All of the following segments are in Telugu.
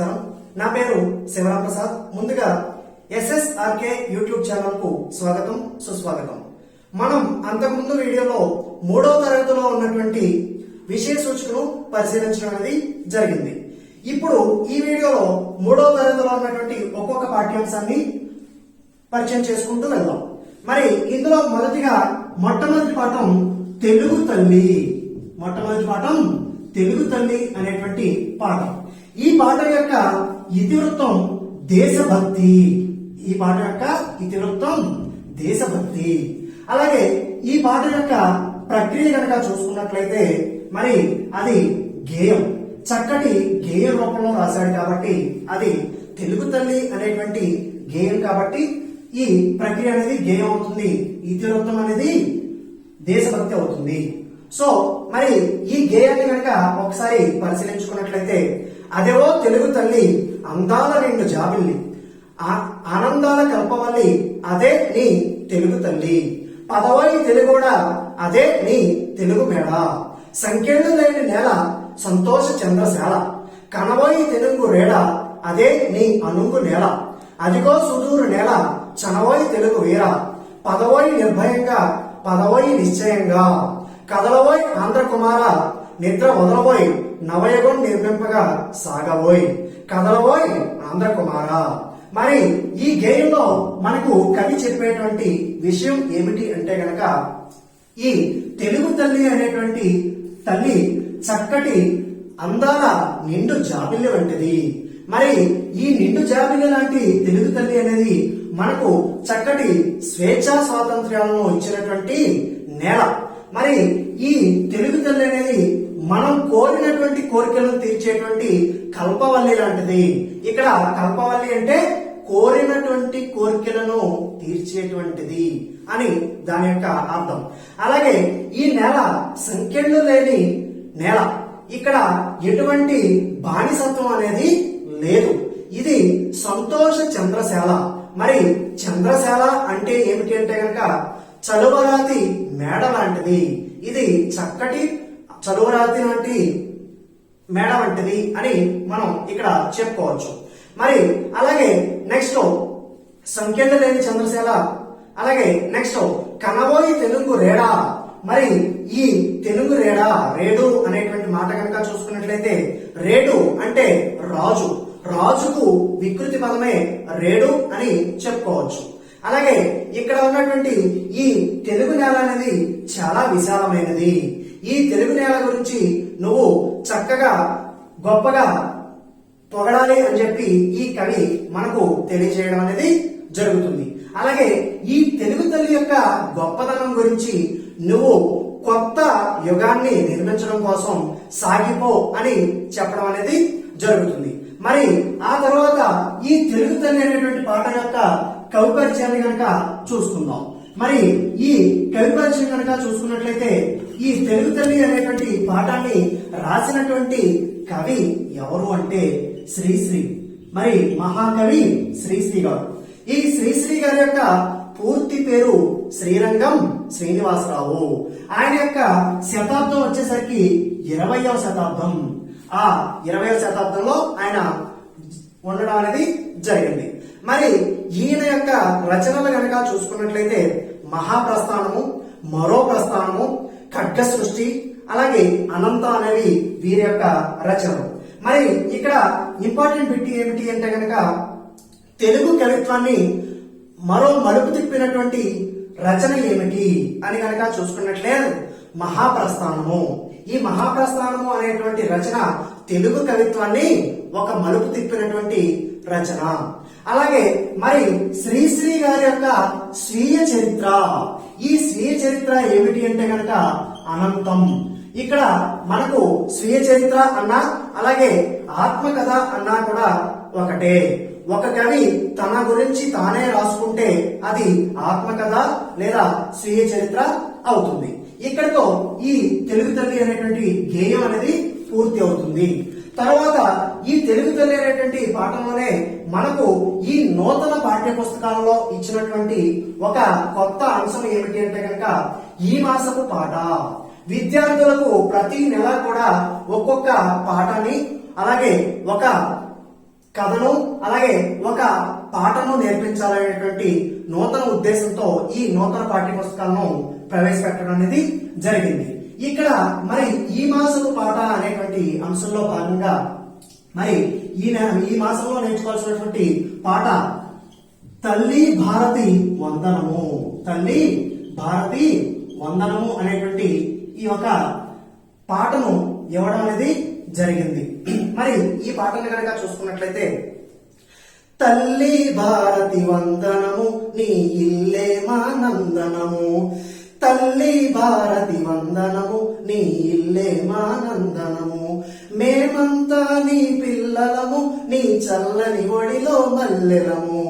నమస్కారం. నా పేరు శివరాం ప్రసాద్. ముందుగా SSRK యూట్యూబ్ ఛానల్ కు స్వాగతం, సుస్వాగతం. మనం అంతకుముందు వీడియోలో 3వ తరగతిలో ఉన్నటువంటి విషయ సూచికను పరిశీలించడం అనేది జరిగింది. ఇప్పుడు ఈ వీడియోలో 3వ తరగతిలో ఉన్నటువంటి ఒక్కొక్క పాఠ్యాంశాన్ని పరిచయం చేసుకుంటూ వెళ్దాం. మరి ఇందులో మొట్టమొదటి పాఠం తెలుగు తల్లి. మొట్టమొదటి పాఠం తెలుగు తల్లి అనేటువంటి పాఠం. ఈ పాఠం యొక్క ఇతివృత్తం దేశభక్తి. ఈ పాఠం యొక్క ఇతివృత్తం దేశభక్తి. అలాగే ఈ పాఠం యొక్క ప్రక్రియ కనుక చూసుకున్నట్లయితే మరి అది గేయం, చక్కటి గేయ రూపంలో రాశాడు కాబట్టి అది తెలుగు తల్లి అనేటువంటి గేయం కాబట్టి ఈ ప్రక్రియ అనేది గేయం అవుతుంది, ఇతివృత్తం అనేది దేశభక్తి అవుతుంది. సో మరి ఈ గేయాన్ని కనుక ఒకసారి పరిశీలించుకున్నట్లయితే, అదేవో తెలుగు తల్లి అందాల నిండు జాబిల్లి, ఆనందాల కల్పవల్లి అదే నీ తెలుగు తల్లి, పదవై తెలుగోడ అదే నీ తెలుగు మేడ, సంఖ్యలు లేని నేల సంతోష చంద్రశాల, కనవోయి తెలుగు రేడ అదే నీ అనుంగు నేల, అదిగో సుదూరు నేల చనవోయి తెలుగు వీర, పదవోయి నిర్భయంగా పదవోయి నిశ్చయంగా, కదలవోయ్ ఆంధ్ర కుమార నిద్ర వదలబోయ్ నవయగం నిర్మింపగా సాగబోయ్, కదలబోయ్ ఆంధ్ర కుమార. మరి ఈ గేయంలో మనకు కవి చెప్పేటువంటి విషయం ఏమిటి అంటే గనక, ఈ తెలుగు తల్లి అనేటువంటి తల్లి చక్కటి అందాల నిండు జాబిల్లి వంటిది. మరి ఈ నిండు జాబిల్లి లాంటి తెలుగు తల్లి అనేది మనకు చక్కటి స్వేచ్ఛా స్వాతంత్ర్యాలను ఇచ్చినటువంటి నేల. మరి ఈ తెలుగు తల్లి అనేది మనం కోరినటువంటి కోరికలను తీర్చేటువంటి కల్పవల్లి లాంటిది. ఇక్కడ కల్పవల్లి అంటే కోరినటువంటి కోరికలను తీర్చేటువంటిది అని దాని యొక్క అర్థం. అలాగే ఈ నేల సంఖ్యలు లేని నేల, ఇక్కడ ఎటువంటి బానిసత్వం అనేది లేదు. ఇది సంతోష చంద్రశాల. మరి చంద్రశాల అంటే ఏమిటి అంటే కనుక చలువరాతి మేడ లాంటిది. ఇది చక్కటి చలువరాతి లాంటి మేడ వంటిది అని మనం ఇక్కడ చెప్పుకోవచ్చు. మరి అలాగే నెక్స్ట్ సంఖ్యలు లేని చంద్రశాల. అలాగే నెక్స్ట్ కనబోయి తెలుగు రేడా. మరి ఈ తెలుగు రేడా, రేడు అనేటువంటి మాట కనుక చూసుకున్నట్లయితే, రేడు అంటే రాజు, రాజుకు వికృతి పదమే రేడు అని చెప్పుకోవచ్చు. అలాగే ఇక్కడ ఉన్నటువంటి ఈ తెలుగు నేల అనేది చాలా విశాలమైనది. ఈ తెలుగు నేల గురించి నువ్వు చక్కగా గొప్పగా పొగడాలి అని చెప్పి ఈ కవి మనకు తెలియజేయడం అనేది జరుగుతుంది. అలాగే ఈ తెలుగు తల్లి యొక్క గొప్పతనం గురించి నువ్వు కొత్త యుగాన్ని నిర్మించడం కోసం సాగిపో అని చెప్పడం అనేది జరుగుతుంది. మరి ఆ తర్వాత ఈ తెలుగు తల్లి అనేటువంటి పాట యొక్క కవి పరిచయాన్ని కనుక చూసుకుందాం. మరి ఈ కవి పరిచయం కనుక చూసుకున్నట్లయితే, ఈ తెలుగు తల్లి అనేటువంటి పాఠాన్ని రాసినటువంటి కవి ఎవరు అంటే శ్రీశ్రీ. మరి మహాకవి శ్రీశ్రీ గారు. ఈ శ్రీశ్రీ గారి యొక్క పూర్తి పేరు శ్రీరంగం శ్రీనివాసరావు. ఆయన యొక్క శతాబ్దం వచ్చేసరికి 20వ శతాబ్దం. ఆ 20వ శతాబ్దంలో ఆయన ఉండడం అనేది జరిగింది. మరి ఈయన యొక్క రచనలు కనుక చూసుకున్నట్లయితే, మహాప్రస్థానము, మరో ప్రస్థానము, ఖడ్గ సృష్టి, అలాగే అనంత అనేవి వీరి యొక్క రచనలు. మరి ఇక్కడ ఇంపార్టెంట్ బిట్ ఏమిటి అంటే కనుక, తెలుగు కవిత్వాన్ని మరో మలుపు తిప్పినటువంటి రచన ఏమిటి అని కనుక చూసుకున్నట్లేదు, మహాప్రస్థానము. ఈ మహాప్రస్థానము అనేటువంటి రచన తెలుగు కవిత్వాన్ని ఒక మలుపు తిప్పినటువంటి రచన. అలాగే మరి శ్రీశ్రీ గారి యొక్క స్వీయ చరిత్ర. ఈ స్వీయ చరిత్ర ఏమిటి అంటే కనుక అనంతం. ఇక్కడ మనకు స్వీయ చరిత్ర అన్నా అలాగే ఆత్మకథ అన్నా కూడా ఒకటే. ఒక కవి తన గురించి తానే రాసుకుంటే అది ఆత్మకథ లేదా స్వీయ చరిత్ర అవుతుంది. ఇక్కడితో ఈ తెలుగు తల్లి అనేటువంటి గేయం అనేది పూర్తి అవుతుంది. తర్వాత ఈ తెలుగు తల్లి అనేటువంటి పాఠంలోనే మనకు ఈ నూతన పాఠ్య పుస్తకాలలో ఇచ్చినటువంటి ఒక కొత్త అంశం ఏమిటి అంటే కనుక ఈ మాసపు పాట. విద్యార్థులకు ప్రతి నెల కూడా ఒక్కొక్క పాఠాన్ని అలాగే ఒక కథను అలాగే ఒక పాటను నేర్పించాలనేటువంటి నూతన ఉద్దేశంతో ఈ నూతన పాఠ్య పుస్తకాలను ప్రవేశపెట్టడం అనేది జరిగింది. ఇక్కడ మరి ఈ మాసపు పాట అనేటువంటి అంశంలో భాగంగా మరి ఈ మాసంలో నేర్చుకోవాల్సినటువంటి పాట తల్లి భారతి వందనము. తల్లి భారతి వందనము అనేటువంటి ఈ యొక్క పాటను ఇవ్వడం అనేది జరిగింది. మరి ఈ పాటను కనుక చూసుకున్నట్లయితే తల్లి భారతి వందనము నీ ఇల్లే మా నందనము, తల్లి భారతి వందనము నీ ఇల్లే మా నందనము, మేమంతా నీ పిల్లలము నీ చల్లని ఒడిలో మల్లెలము,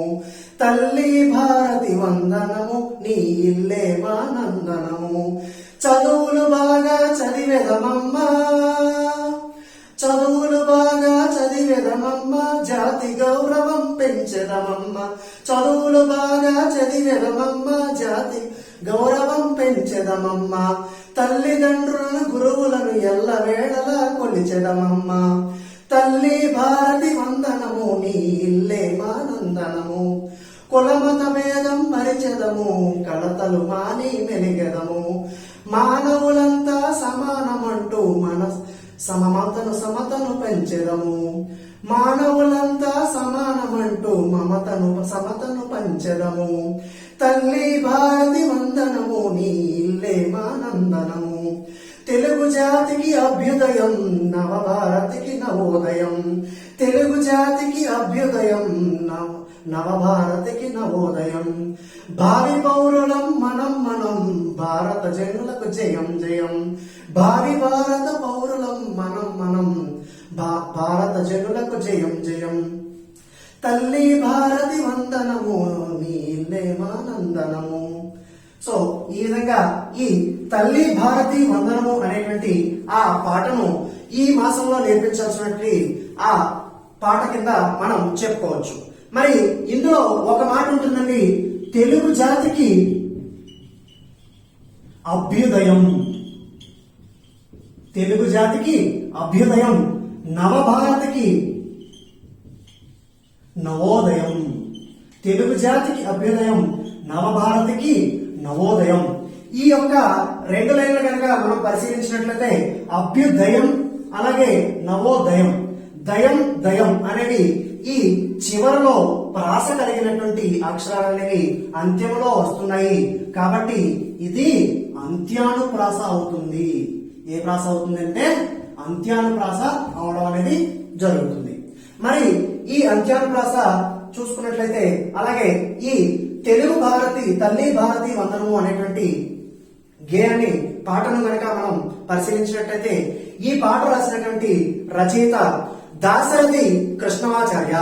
తల్లి భారతి వందనము నీ ఇల్లే మా నందనము, చదువులు బాగా చదివెదమమ్మా, చదువులు బాగా చదివెదమమ్మ, జాతి గౌరవం పెంచెదమమ్మ, చదువులు బాగా చదివెదమమ్మ, జాతి గౌరవం పెంచెదమమ్మ, తల్లిదండ్రులను గురువులను ఎల్లవేళలా కొలిచెదమమ్మ, తల్లి భారతి వందనము నీ ఇల్లే మా నందనము, కులమత భేదం మరిచెదము కలతలు మాని మెలిగెదము, మానవులంతా సమానమంటూ మన సమతను పెంచెదము, మానవులంతా సమానమంటూ సమతను పంచెదము, తల్లి భారతి వందనము నీ ఇల్లే మా నందనము, తెలుగు జాతికి అభ్యుదయం నవభారతికి నవోదయం, తెలుగు జాతికి అభ్యుదయం నవభారతికి నవోదయం, భావి పౌరులం మనం భారత జనులకు జయం జయం, భావి భారత పౌరులం మనం భారత జనులకు జయం జయం, తల్లి భారతి వందనము నీ ఇల్లే మా నందనము. సో ఈ విధంగా ఈ తల్లి భారతి వందనము అనేటువంటి ఆ పాటను ఈ మాసంలో నేర్పించాల్సినటువంటి ఆ పాట కింద మనం చెప్పుకోవచ్చు. మరి ఇందులో ఒక మాట ఉంటుందండి, తెలుగు జాతికి అభ్యుదయం, తెలుగు జాతికి అభ్యుదయం నవభారతికి నవోదయం, తెలుగు జాతికి అభ్యుదయం నవభారతికి నవోదయం. ఈ యొక్క రెండు లైన్లు కనుక మనం పరిశీలించినట్లయితే అభ్యుదయం అలాగే నవోదయం, దయం దయం అనేవి ఈ చివరిలో ప్రాస కలిగినటువంటి అక్షరాలు అనేవి అంత్యంలో వస్తున్నాయి కాబట్టి ఇది అంత్యానుప్రాస అవుతుంది. ఏ ప్రాస అవుతుందంటే అంత్యానుప్రాస అవడం అనేది జరుగుతుంది. మరి ఈ అంత్యానుప్రాస చూసుకున్నట్లయితే అలాగే ఈ తెలుగు భారతి తల్లి భారతి వందనము అనేటువంటి గేయాన్ని పాటను కనుక మనం పరిశీలించినట్లయితే ఈ పాట రాసినటువంటి రచయిత దాశరథి కృష్ణమాచార్య.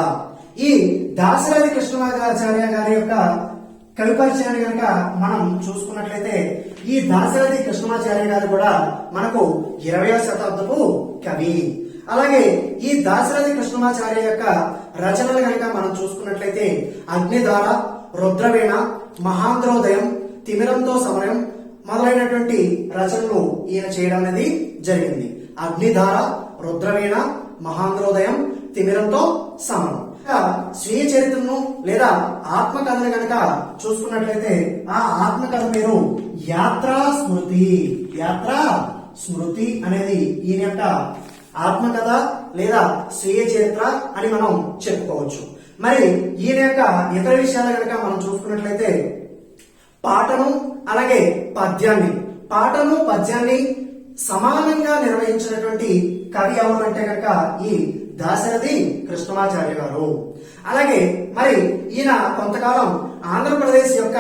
ఈ దాశరథి కృష్ణమాచార్య గారి యొక్క కవి పరిచయాన్ని కనుక మనం చూసుకున్నట్లయితే ఈ దాశరథి కృష్ణమాచార్య గారు కూడా మనకు 20వ శతాబ్దపు కవి. అలాగే ఈ దాశరథి కృష్ణమాచార్య యొక్క రచనలు కనుక మనం చూసుకున్నట్లయితే అగ్నిధార, రుద్రవీణ, మహాంధ్రోదయం, తిమిరంతో సమరం మొదలైనటువంటి రచనలు ఈయన చేయడం అనేది జరిగింది. అగ్నిధార, రుద్రవీణ, మహాంధ్రోదయం, తిమిరంతో సమరం. స్వీయ చరిత్రను లేదా ఆత్మకథను కనుక చూసుకున్నట్లయితే ఆ ఆత్మకథ పేరు యాత్రా స్మృతి. యాత్రా స్మృతి అనేది ఈయన యొక్క ఆత్మకథ లేదా స్వీయ చరిత్ర అని మనం చెప్పుకోవచ్చు. మరి ఈయన యొక్క ఇతర విషయాలు కనుక మనం చూసుకున్నట్లయితే పాటను అలాగే పద్యాన్ని, పాటను పద్యాన్ని సమానంగా నిర్వహించినటువంటి కవి ఎవరు అంటే కనుక ఈ దాశరథి కృష్ణమాచార్య గారు. అలాగే మరి ఈయన కొంతకాలం ఆంధ్రప్రదేశ్ యొక్క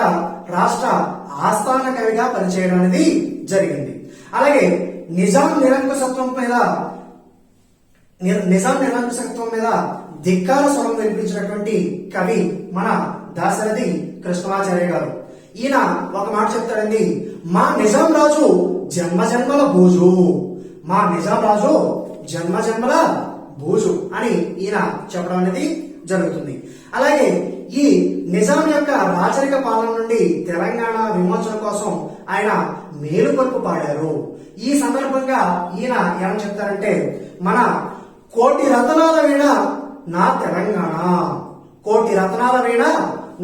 రాష్ట్ర ఆస్థాన కవిగా పనిచేయడం అనేది జరిగింది. అలాగే నిజాం నిరంకుశత్వం మీద ధిక్కార స్వరం వినిపించినటువంటి కవి మన దాశరథి కృష్ణమాచార్య గారు. ఈయన ఒక మాట చెప్తాడండి, మా నిజాం రాజు జన్మ జన్మల బూజు, మా నిజాం రాజు జన్మ జన్మల బూజు అని ఈయన చెప్పడం అనేది జరుగుతుంది. అలాగే ఈ నిజాం యొక్క రాచరిక పాలన నుండి తెలంగాణ విమోచన కోసం ఆయన మేలుకొల్పు పాడారు. ఈ సందర్భంగా ఈయన ఏమని చెప్తారంటే, మన కోటి రతనాల వీణ నా తెలంగాణ, కోటి రత్నాల వీణ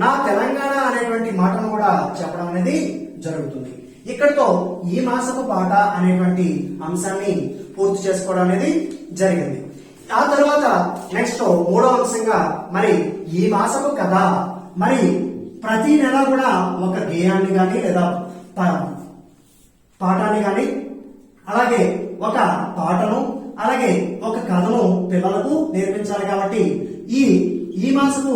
నా తెలంగాణ అనేటువంటి మాటను కూడా చెప్పడం అనేది జరుగుతుంది. ఇక్కడితో ఈ మాసపు పాట అనేటువంటి అంశాన్ని పూర్తి చేసుకోవడం అనేది జరిగింది. ఆ తర్వాత నెక్స్ట్ మూడో అంశంగా మరి ఈ మాసపు కథ, మరి ప్రతి నెల కూడా ఒక గేయాన్ని గాని లేదా పాఠాన్ని గాని అలాగే ఒక పాటను అలాగే ఒక కథను పిల్లలకు నేర్పించాలి. కాబట్టి ఈ మాసపు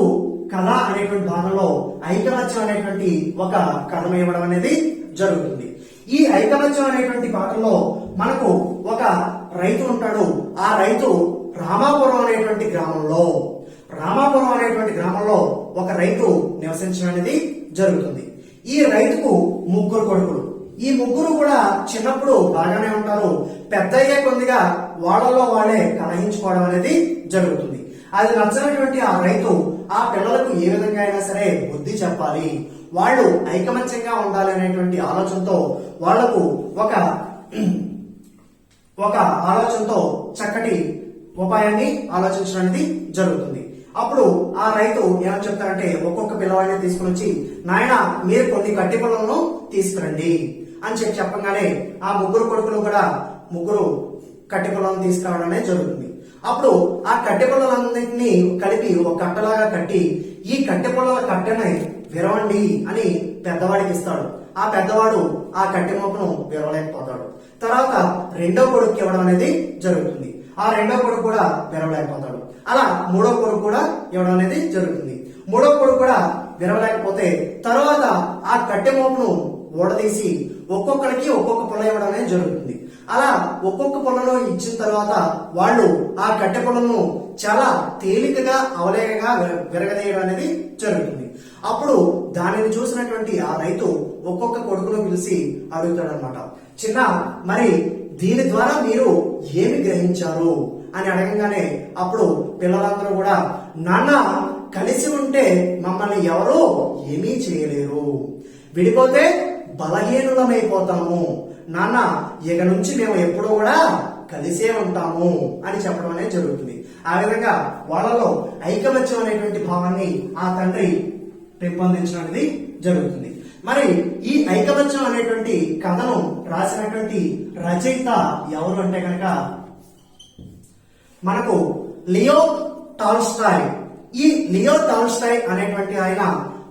కథ అనేటువంటి భాగంలో ఐకమత్యం అనేటువంటి ఒక కథను ఇవ్వడం అనేది జరుగుతుంది. ఈ ఐకమత్యం అనేటువంటి పాటలో మనకు ఒక రైతు ఉంటాడు. ఆ రైతు రామాపురం అనేటువంటి గ్రామంలో ఒక రైతు నివసించడం అనేది జరుగుతుంది. ఈ రైతుకు ముగ్గురు కొడుకులు. ఈ ముగ్గురు కూడా చిన్నప్పుడు బాగానే ఉంటారు. పెద్దయ్యే కొద్దిగా వాళ్ళలో వాళ్ళే కలహించుకోవడం అనేది జరుగుతుంది. అది నచ్చినటువంటి ఆ రైతు ఆ పిల్లలకు ఏ విధంగా అయినా సరే బుద్ధి చెప్పాలి, వాళ్ళు ఐకమత్యంగా ఉండాలి అనేటువంటి ఆలోచనతో వాళ్లకు ఒక ఆలోచనతో చక్కటి ఉపాయాన్ని ఆలోచించడం అనేది జరుగుతుంది. అప్పుడు ఆ రైతు ఏమని చెప్తారంటే, ఒక్కొక్క పిల్లవాడిని తీసుకుని వచ్చి, నాయన మీరు కొన్ని కట్టి పొలను తీసుకురండి అని చెప్పగానే ఆ ముగ్గురు కొడుకులు కూడా ముగ్గురు కట్టి పొలను తీసుకురావడం అనేది జరుగుతుంది. అప్పుడు ఆ కట్టె పొలాలన్నింటినీ కలిపి ఒక కట్టలాగా కట్టి, ఈ కట్టె పొలాల కట్టెని విరవండి అని పెద్దవాడికి ఇస్తాడు. ఆ పెద్దవాడు ఆ కట్టె మొక్కను విరవలేకపోతాడు. తర్వాత రెండో కొడుకు ఇవ్వడం అనేది జరుగుతుంది. ఆ రెండో కొడుకు కూడా విరవలేకపోతాడు. అలా మూడో కొడుకు కూడా ఇవ్వడం అనేది జరుగుతుంది. మూడో కొడుకు కూడా విరవలేకపోతే తర్వాత ఆ కట్టె మోపును ఓడదీసి ఒక్కొక్కరికి ఒక్కొక్క పొల ఇవ్వడం అనేది జరుగుతుంది. అలా ఒక్కొక్క పొలను ఇచ్చిన తర్వాత వాళ్ళు ఆ కట్టె పొలను చాలా తేలికగా అవలేకగా విరగదీయడం అనేది జరుగుతుంది. అప్పుడు దానిని చూసినటువంటి ఆ రైతు ఒక్కొక్క కొడుకును పిలిచి అడుగుతాడనమాట, చిన్న మరి దీని ద్వారా మీరు ఏమి గ్రహించారు అని అడగంగానే అప్పుడు పిల్లలందరూ కూడా, నాన్న కలిసి ఉంటే మమ్మల్ని ఎవరూ ఏమీ చేయలేరు, విడిపోతే బలహీనులమైపోతాము, నాన్న ఇక నుంచి మేము ఎప్పుడూ కూడా కలిసే ఉంటాము అని చెప్పడం అనేది జరుగుతుంది. ఆ విధంగా వాళ్ళలో ఐకమత్యం అనేటువంటి భావాన్ని ఆ తండ్రి పెంపొందించడం అనేది జరుగుతుంది. మరి ఈ ఐకమత్యం అనేటువంటి కథను రాసినటువంటి రచయిత ఎవరు అంటే కనుక మనకు లియో టాల్స్టాయ్. ఈ లియో టాల్స్టాయ్ అనేటువంటి ఆయన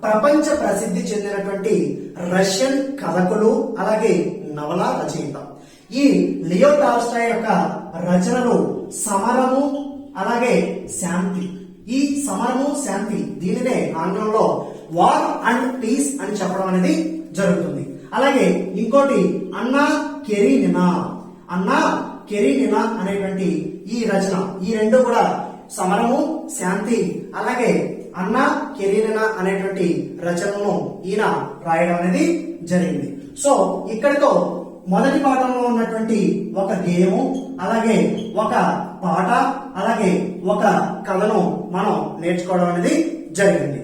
ప్రపంచ ప్రసిద్ధి చెందినటువంటి రష్యన్ కథకులు అలాగే నవల రచయిత. ఈ లియో టాల్స్టాయ్ యొక్క రచనలు సమరము అలాగే శాంతి. ఈ సమరము శాంతి దీనినే ఆంగ్లంలో వార్ అండ్ పీస్ అని చెప్పడం అనేది జరుగుతుంది. అలాగే ఇంకోటి అన్నా కెరీనినా అనేటువంటి ఈ రచన, ఈ రెండు కూడా సమరము శాంతి అలాగే అన్నా కెరీనినా అనేటువంటి రచనను ఈయన రాయడం అనేది జరిగింది. సో ఇక్కడితో మొదటి పాఠంలో ఉన్నటువంటి ఒక గేయము అలాగే ఒక పాట అలాగే ఒక కథను మనం నేర్చుకోవడం అనేది జరిగింది.